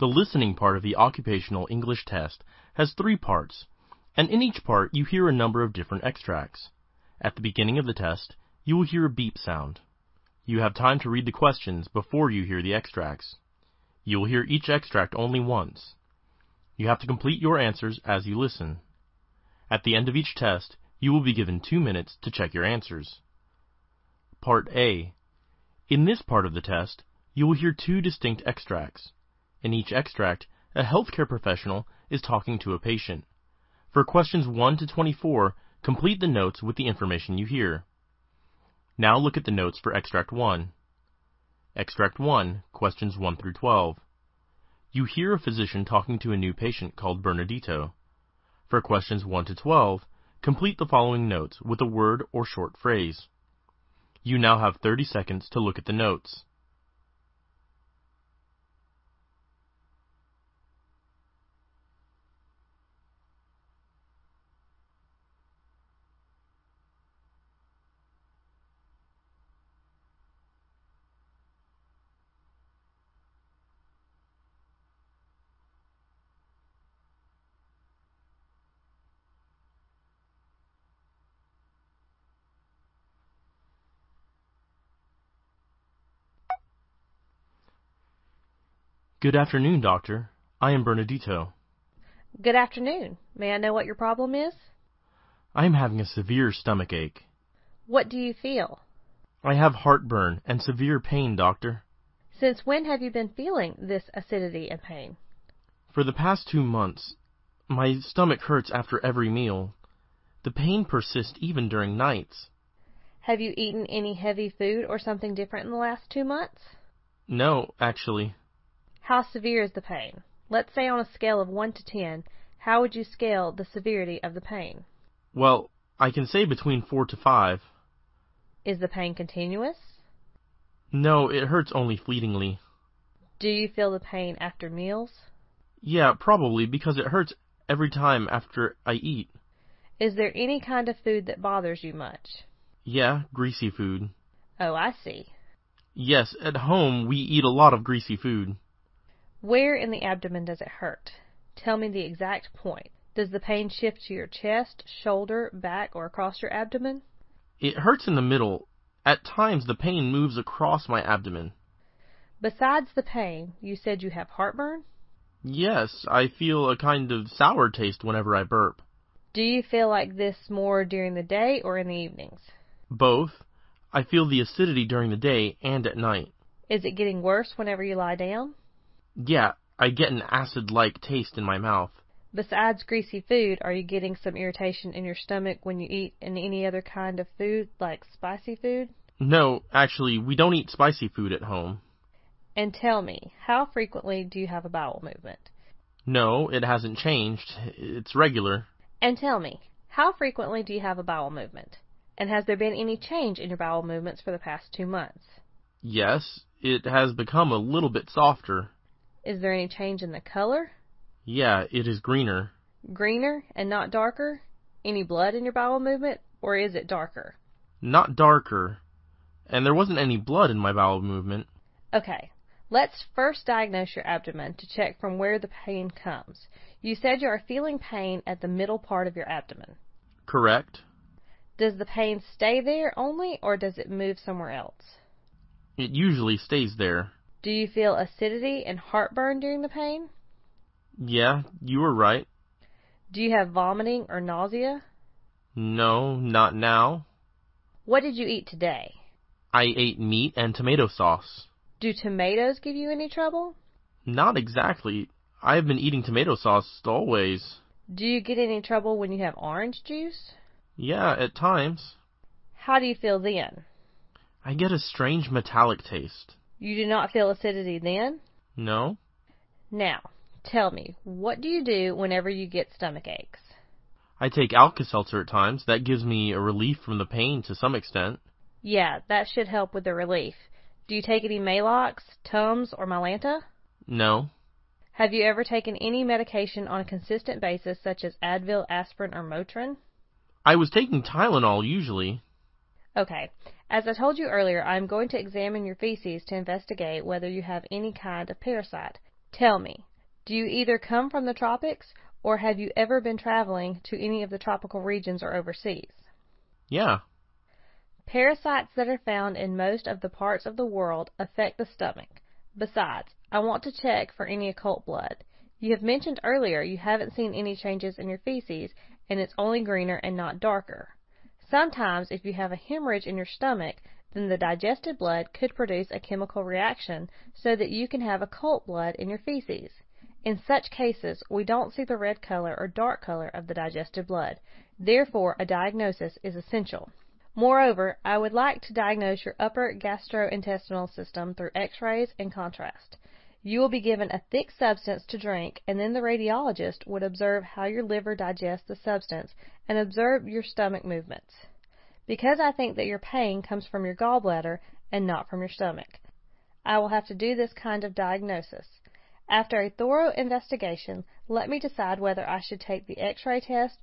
The listening part of the occupational English test has 3 parts, and in each part you hear a number of different extracts. At the beginning of the test, you will hear a beep sound. You have time to read the questions before you hear the extracts. You will hear each extract only once. You have to complete your answers as you listen. At the end of each test, you will be given 2 minutes to check your answers. Part A. In this part of the test, you will hear 2 distinct extracts. In each extract, a healthcare professional is talking to a patient. For questions 1 to 24, complete the notes with the information you hear. Now look at the notes for Extract 1. Extract 1, questions 1 through 12. You hear a physician talking to a new patient called Bernardito. For questions 1 to 12, complete the following notes with a word or short phrase. You now have 30 seconds to look at the notes. Good afternoon, doctor. I am Bernardito. Good afternoon. May I know what your problem is? I am having a severe stomach ache. What do you feel? I have heartburn and severe pain, doctor. Since when have you been feeling this acidity and pain? For the past 2 months. My stomach hurts after every meal. The pain persists even during nights. Have you eaten any heavy food or something different in the last 2 months? No, actually. How severe is the pain? Let's say on a scale of 1 to 10, how would you scale the severity of the pain? Well, I can say between 4 to 5. Is the pain continuous? No, it hurts only fleetingly. Do you feel the pain after meals? Yeah, probably, because it hurts every time after I eat. Is there any kind of food that bothers you much? Yeah, greasy food. Oh, I see. Yes, at home we eat a lot of greasy food. Where in the abdomen does it hurt? Tell me the exact point. Does the pain shift to your chest, shoulder, back, or across your abdomen? It hurts in the middle. At times the pain moves across my abdomen. Besides the pain, you said you have heartburn? Yes, I feel a kind of sour taste whenever I burp. Do you feel like this more during the day or in the evenings? Both. I feel the acidity during the day and at night. Is it getting worse whenever you lie down? Yeah, I get an acid-like taste in my mouth. Besides greasy food, are you getting some irritation in your stomach when you eat any other kind of food, like spicy food? No, actually, we don't eat spicy food at home. And tell me, how frequently do you have a bowel movement? No, it hasn't changed. It's regular. And tell me, how frequently do you have a bowel movement? And has there been any change in your bowel movements for the past 2 months? Yes, it has become a little bit softer. Is there any change in the color? Yeah, it is greener. Greener and not darker? Any blood in your bowel movement, or is it darker? Not darker. And there wasn't any blood in my bowel movement. Okay, let's first diagnose your abdomen to check from where the pain comes. You said you are feeling pain at the middle part of your abdomen. Correct. Does the pain stay there only, or does it move somewhere else? It usually stays there. Do you feel acidity and heartburn during the pain? Yeah, you were right. Do you have vomiting or nausea? No, not now. What did you eat today? I ate meat and tomato sauce. Do tomatoes give you any trouble? Not exactly. I have been eating tomato sauce always. Do you get any trouble when you have orange juice? Yeah, at times. How do you feel then? I get a strange metallic taste. You do not feel acidity then? No. Now, tell me, what do you do whenever you get stomach aches? I take Alka-Seltzer at times. That gives me a relief from the pain to some extent. Yeah, that should help with the relief. Do you take any Maalox, Tums, or Mylanta? No. Have you ever taken any medication on a consistent basis, such as Advil, aspirin, or Motrin? I was taking Tylenol usually. Okay. As I told you earlier, I am going to examine your feces to investigate whether you have any kind of parasite. Tell me, Do you either come from the tropics, or have you ever been traveling to any of the tropical regions or overseas? Yeah. Parasites that are found in most of the parts of the world affect the stomach. Besides, I want to check for any occult blood. You have mentioned earlier you haven't seen any changes in your feces, and it's only greener and not darker. Sometimes, if you have a hemorrhage in your stomach, then the digested blood could produce a chemical reaction so that you can have occult blood in your feces. In such cases, we don't see the red color or dark color of the digested blood. Therefore, a diagnosis is essential. Moreover, I would like to diagnose your upper gastrointestinal system through x-rays and contrast. You will be given a thick substance to drink, and then the radiologist would observe how your liver digests the substance and observe your stomach movements. Because I think that your pain comes from your gallbladder and not from your stomach, I will have to do this kind of diagnosis. After a thorough investigation, let me decide whether I should take the x-ray test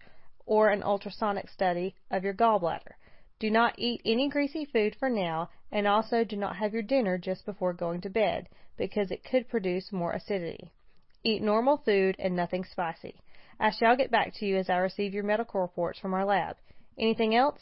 or an ultrasonic study of your gallbladder. Do not eat any greasy food for now, and also do not have your dinner just before going to bed, because it could produce more acidity. Eat normal food and nothing spicy. I shall get back to you as I receive your medical reports from our lab. Anything else?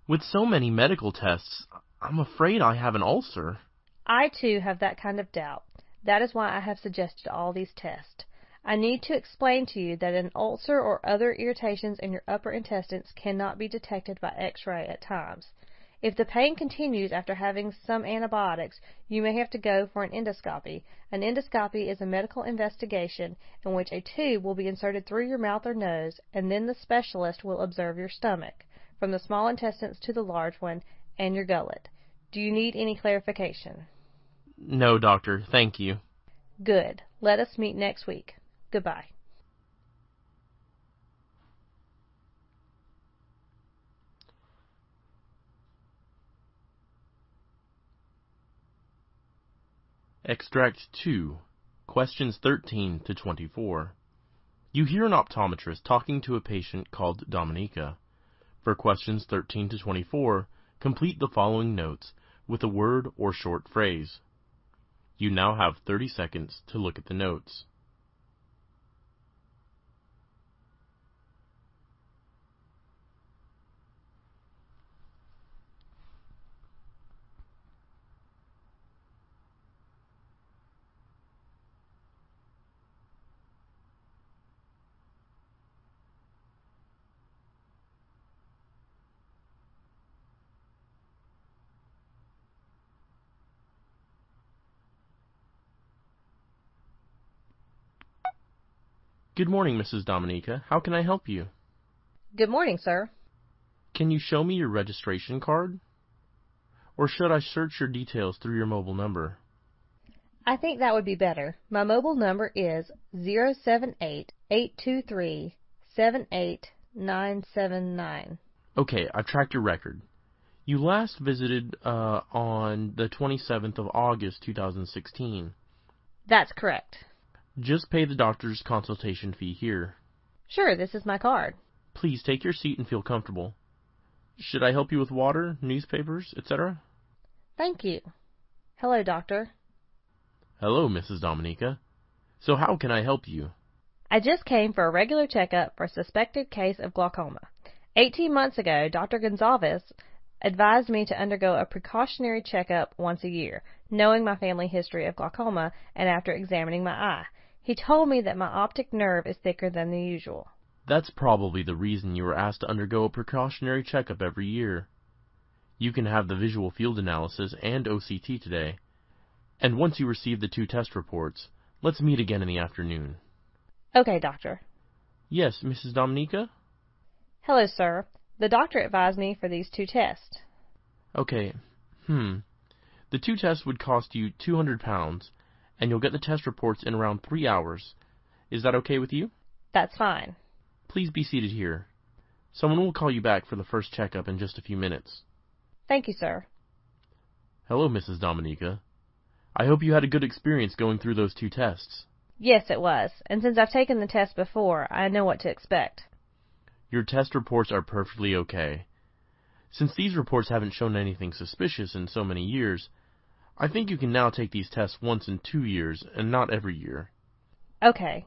With so many medical tests, I'm afraid I have an ulcer. I, too, have that kind of doubt. That is why I have suggested all these tests. I need to explain to you that an ulcer or other irritations in your upper intestines cannot be detected by x-ray at times. If the pain continues after having some antibiotics, you may have to go for an endoscopy. An endoscopy is a medical investigation in which a tube will be inserted through your mouth or nose, and then the specialist will observe your stomach, from the small intestines to the large one, and your gullet. Do you need any clarification? No, doctor, thank you. Good. Let us meet next week. Goodbye. Extract 2, questions 13 to 24. You hear an optometrist talking to a patient called Dominica. For questions 13 to 24, complete the following notes with a word or short phrase. You now have 30 seconds to look at the notes. Good morning, Mrs. Dominica. How can I help you? Good morning, sir. Can you show me your registration card? Or should I search your details through your mobile number? I think that would be better. My mobile number is 078-823-78979. Okay, I've tracked your record. You last visited on the 27th of August, 2016. That's correct. Just pay the doctor's consultation fee here. Sure, this is my card. Please take your seat and feel comfortable. Should I help you with water, newspapers, etc.? Thank you. Hello, doctor. Hello, Mrs. Dominica. So how can I help you? I just came for a regular checkup for a suspected case of glaucoma. 18 months ago, Dr. Gonzalez advised me to undergo a precautionary checkup once a year, knowing my family history of glaucoma and after examining my eye. He told me that my optic nerve is thicker than the usual. That's probably the reason you were asked to undergo a precautionary checkup every year. You can have the visual field analysis and OCT today. And once you receive the 2 test reports, let's meet again in the afternoon. Okay, doctor. Yes, Mrs. Dominica? Hello, sir. The doctor advised me for these 2 tests. Okay. The 2 tests would cost you £200, and you'll get the test reports in around 3 hours. Is that okay with you? That's fine. Please be seated here. Someone will call you back for the first checkup in just a few minutes. Thank you, sir. Hello, Mrs. Dominica. I hope you had a good experience going through those 2 tests. Yes, it was. And since I've taken the test before, I know what to expect. Your test reports are perfectly okay. Since these reports haven't shown anything suspicious in so many years, I think you can now take these tests once in 2 years and not every year. Okay.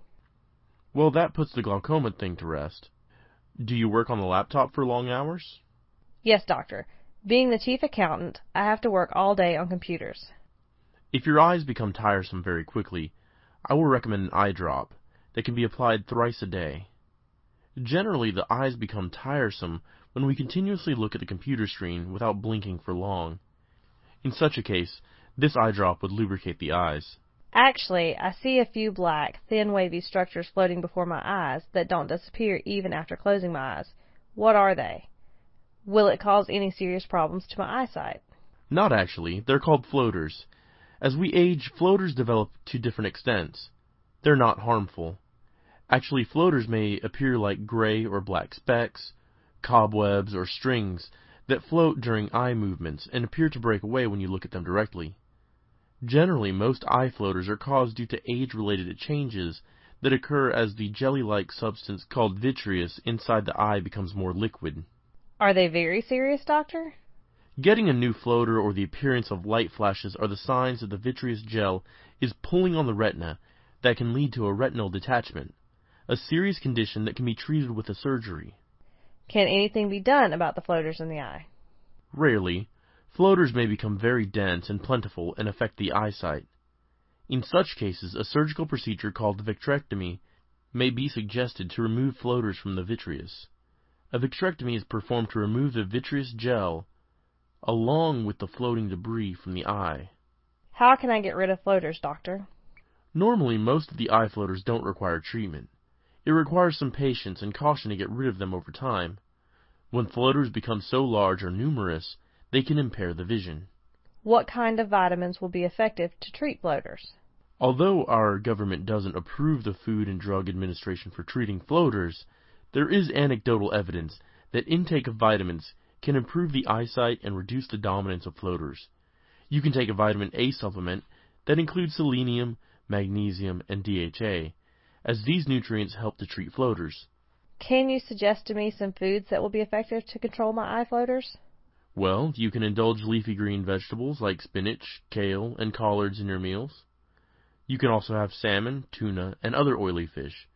Well, that puts the glaucoma thing to rest. Do you work on the laptop for long hours? Yes, doctor. Being the chief accountant, I have to work all day on computers. If your eyes become tiresome very quickly, I will recommend an eye drop that can be applied thrice a day. Generally, the eyes become tiresome when we continuously look at the computer screen without blinking for long. In such a case, this eye drop would lubricate the eyes. Actually, I see a few black, thin, wavy structures floating before my eyes that don't disappear even after closing my eyes. What are they? Will it cause any serious problems to my eyesight? Not actually. They're called floaters. As we age, floaters develop to different extents. They're not harmful. Actually, floaters may appear like gray or black specks, cobwebs, or strings that float during eye movements and appear to break away when you look at them directly. Generally, most eye floaters are caused due to age-related changes that occur as the jelly-like substance called vitreous inside the eye becomes more liquid. Are they very serious, doctor? Getting a new floater or the appearance of light flashes are the signs that the vitreous gel is pulling on the retina that can lead to a retinal detachment, a serious condition that can be treated with a surgery. Can anything be done about the floaters in the eye? Rarely. Floaters may become very dense and plentiful and affect the eyesight. In such cases, a surgical procedure called vitrectomy may be suggested to remove floaters from the vitreous. A vitrectomy is performed to remove the vitreous gel along with the floating debris from the eye. How can I get rid of floaters, doctor? Normally, most of the eye floaters don't require treatment. It requires some patience and caution to get rid of them over time. When floaters become so large or numerous, they can impair the vision. What kind of vitamins will be effective to treat floaters? Although our government doesn't approve the Food and Drug Administration for treating floaters, there is anecdotal evidence that intake of vitamins can improve the eyesight and reduce the dominance of floaters. You can take a vitamin A supplement that includes selenium, magnesium, and DHA, as these nutrients help to treat floaters. Can you suggest to me some foods that will be effective to control my eye floaters? Well, you can indulge leafy green vegetables like spinach, kale, and collards in your meals. You can also have salmon, tuna, and other oily fish,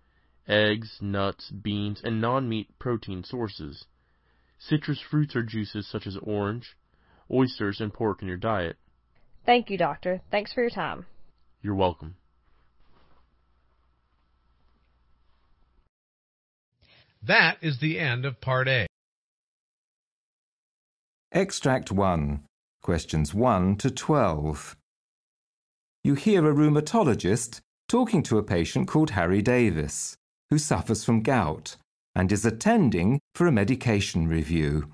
eggs, nuts, beans, and non-meat protein sources. Citrus fruits or juices such as orange, oysters, and pork in your diet. Thank you, doctor. Thanks for your time. You're welcome. That is the end of Part A. Extract 1, questions 1 to 12. You hear a rheumatologist talking to a patient called Harry Davis, who suffers from gout and is attending for a medication review.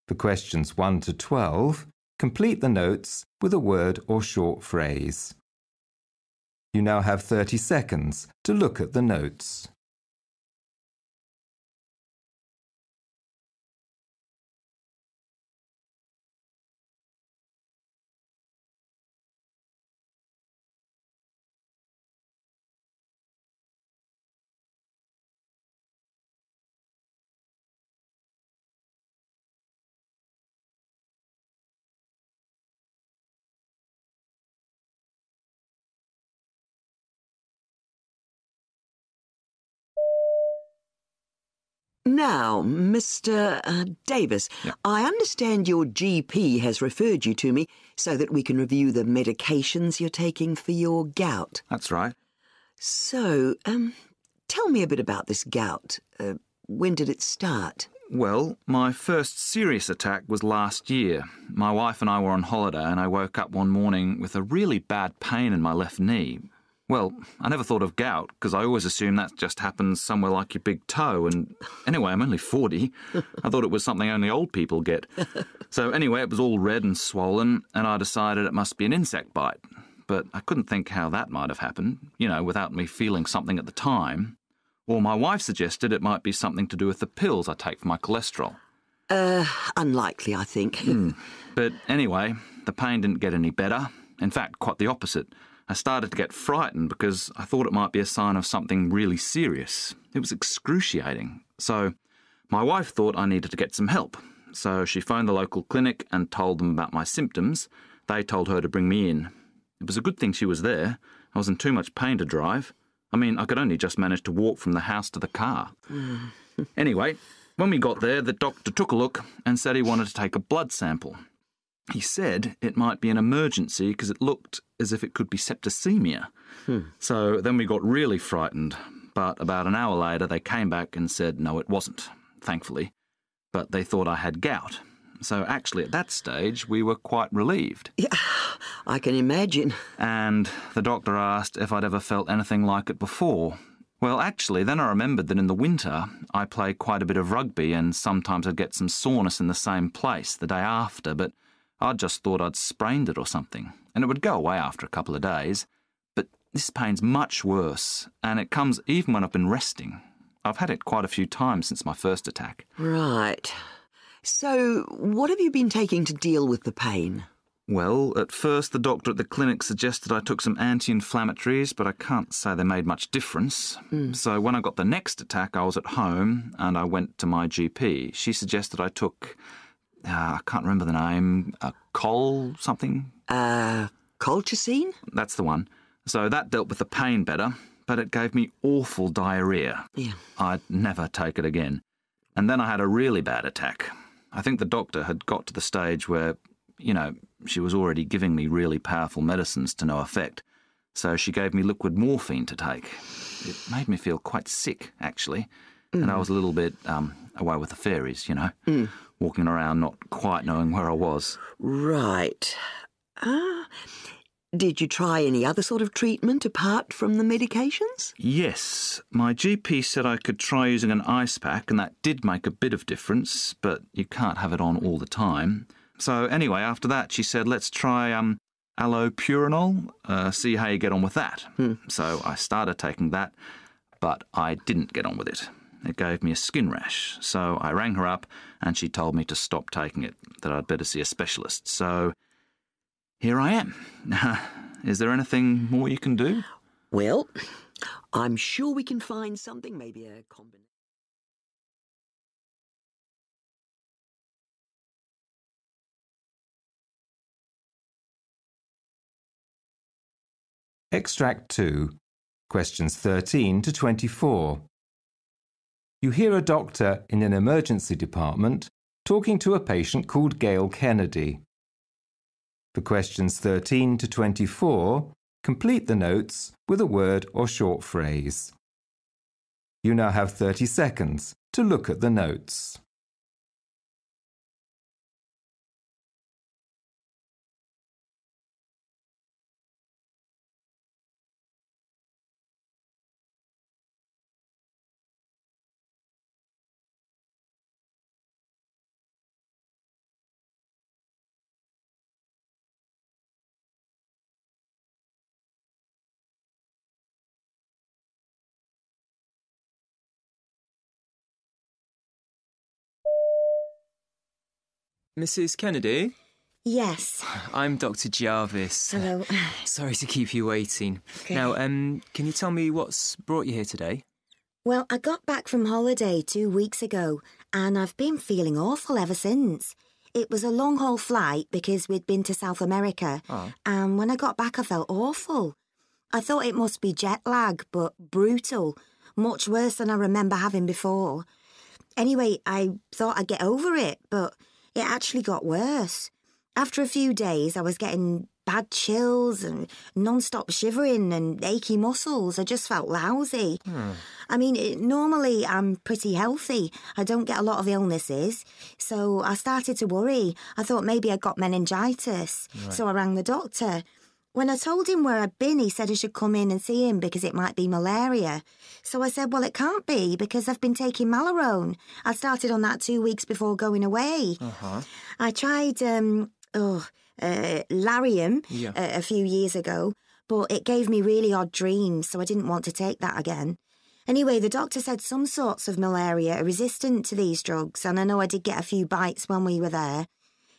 For questions 1 to 12, complete the notes with a word or short phrase. You now have 30 seconds to look at the notes. Now, Mr. Davis, Yeah. I understand your GP has referred you to me so that we can review the medications you're taking for your gout. That's right. So, tell me a bit about this gout. When did it start? Well, my first serious attack was last year. My wife and I were on holiday and I woke up one morning with a really bad pain in my left knee. Well, I never thought of gout because I always assume that just happens somewhere like your big toe, and anyway, I'm only 40. I thought it was something only old people get. So anyway, it was all red and swollen, and I decided it must be an insect bite. But I couldn't think how that might have happened, without me feeling something at the time. Or my wife suggested it might be something to do with the pills I take for my cholesterol. Unlikely, I think. But anyway, the pain didn't get any better. In fact, quite the opposite. I started to get frightened because I thought it might be a sign of something really serious. It was excruciating. So my wife thought I needed to get some help. So she phoned the local clinic and told them about my symptoms. They told her to bring me in. It was a good thing she was there. I was in too much pain to drive. I mean, I could only just manage to walk from the house to the car. Anyway, when we got there, the doctor took a look and said he wanted to take a blood sample. He said it might be an emergency because it looked as if it could be septicemia. So then we got really frightened. But about an hour later, they came back and said no, it wasn't, thankfully. But they thought I had gout. So actually, at that stage, we were quite relieved. Yeah, I can imagine. And the doctor asked if I'd ever felt anything like it before. Well, actually, then I remembered that in the winter, I play quite a bit of rugby and sometimes I'd get some soreness in the same place the day after, but I just thought I'd sprained it or something, and it would go away after a couple of days. But this pain's much worse, and it comes even when I've been resting. I've had it quite a few times since my first attack. Right. So, what have you been taking to deal with the pain? Well, at first the doctor at the clinic suggested I took some anti-inflammatories, but I can't say they made much difference. So when I got the next attack, I was at home and I went to my GP. She suggested I took, I can't remember the name, Col something? Colchicine? That's the one. So that dealt with the pain better, but it gave me awful diarrhoea. Yeah. I'd never take it again. And then I had a really bad attack. I think the doctor had got to the stage where, she was already giving me really powerful medicines to no effect. So she gave me liquid morphine to take. It made me feel quite sick, actually. And I was a little bit away with the fairies, walking around not quite knowing where I was. Right. Did you try any other sort of treatment apart from the medications? Yes. My GP said I could try using an ice pack, and that did make a bit of difference, but you can't have it on all the time. So anyway, after that, she said, let's try allopurinol, see how you get on with that. So I started taking that, but I didn't get on with it. It gave me a skin rash. So I rang her up, and she told me to stop taking it, that I'd better see a specialist. So here I am. Is there anything more you can do? Well, I'm sure we can find something, maybe a combination. Extract 2, questions 13 to 24. You hear a doctor in an emergency department talking to a patient called Gail Kennedy. For questions 13 to 24, complete the notes with a word or short phrase. You now have 30 seconds to look at the notes. Mrs. Kennedy? Yes. I'm Dr. Jarvis. Hello. Sorry to keep you waiting. Okay. Now, can you tell me what's brought you here today? Well, I got back from holiday 2 weeks ago, and I've been feeling awful ever since. It was a long-haul flight because we'd been to South America, and when I got back I felt awful. I thought it must be jet lag, but brutal. Much worse than I remember having before. Anyway, I thought I'd get over it, but it actually got worse. After a few days, I was getting bad chills and non-stop shivering and achy muscles. I just felt lousy. I mean, normally I'm pretty healthy. I don't get a lot of illnesses. So I started to worry. I thought maybe I got meningitis. So I rang the doctor. When I told him where I'd been, he said I should come in and see him because it might be malaria. So I said, well, it can't be because I've been taking Malarone. I started on that 2 weeks before going away. I tried Lariam a few years ago, but it gave me really odd dreams, so I didn't want to take that again. Anyway, the doctor said some sorts of malaria are resistant to these drugs, and I know I did get a few bites when we were there.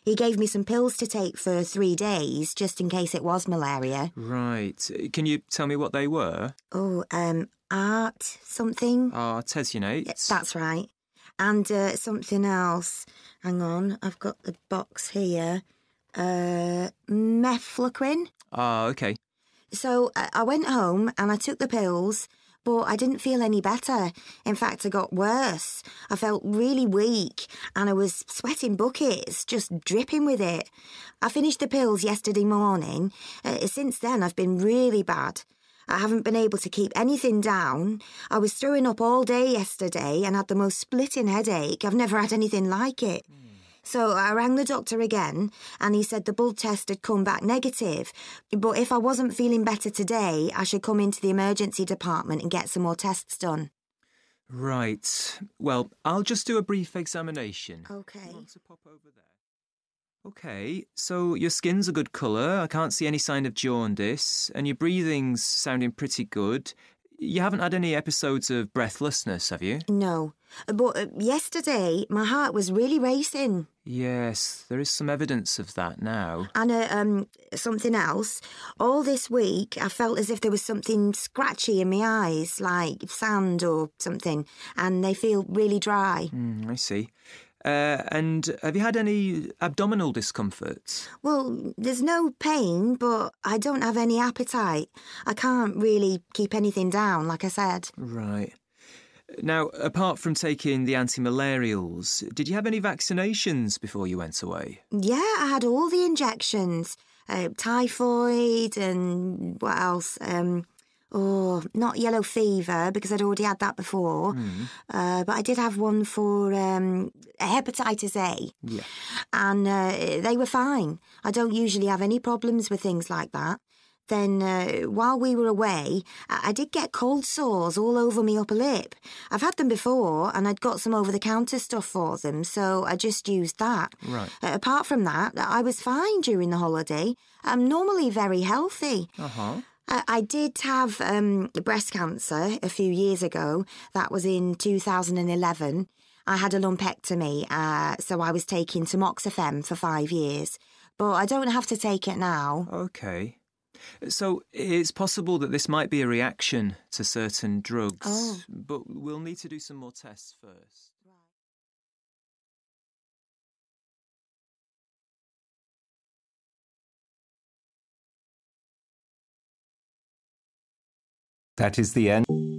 He gave me some pills to take for 3 days, just in case it was malaria. Right. Can you tell me what they were? Art something. Artesunate. That's right. And something else. Hang on, I've got the box here. Mefloquine. Okay. So I went home and I took the pills, but I didn't feel any better. In fact, I got worse. I felt really weak and I was sweating buckets, just dripping with it. I finished the pills yesterday morning. Since then, I've been really bad. I haven't been able to keep anything down. I was throwing up all day yesterday and had the most splitting headache. I've never had anything like it. So I rang the doctor again and he said the blood test had come back negative. But if I wasn't feeling better today, I should come into the emergency department and get some more tests done. Right. Well, I'll just do a brief examination. OK. You want to pop over there? OK, so your skin's a good colour. I can't see any sign of jaundice. And your breathing's sounding pretty good. You haven't had any episodes of breathlessness, have you? No. But yesterday, my heart was really racing. Yes, there is some evidence of that now. And something else. All this week, I felt as if there was something scratchy in my eyes, like sand or something, and they feel really dry. I see. And have you had any abdominal discomforts? Well, there's no pain, but I don't have any appetite. I can't really keep anything down, like I said. Right. Now, apart from taking the anti-malarials, did you have any vaccinations before you went away? Yeah, I had all the injections. Typhoid and what else? Not yellow fever, because I'd already had that before. But I did have one for hepatitis A. Yeah. And they were fine. I don't usually have any problems with things like that. Then, while we were away, I did get cold sores all over my upper lip. I've had them before, and I'd got some over-the-counter stuff for them, so I just used that. Right. Apart from that, I was fine during the holiday. I'm normally very healthy. Uh-huh. I did have breast cancer a few years ago. That was in 2011. I had a lumpectomy, so I was taking tamoxifen for 5 years. But I don't have to take it now. OK. So it's possible that this might be a reaction to certain drugs, but we'll need to do some more tests first. That is the end.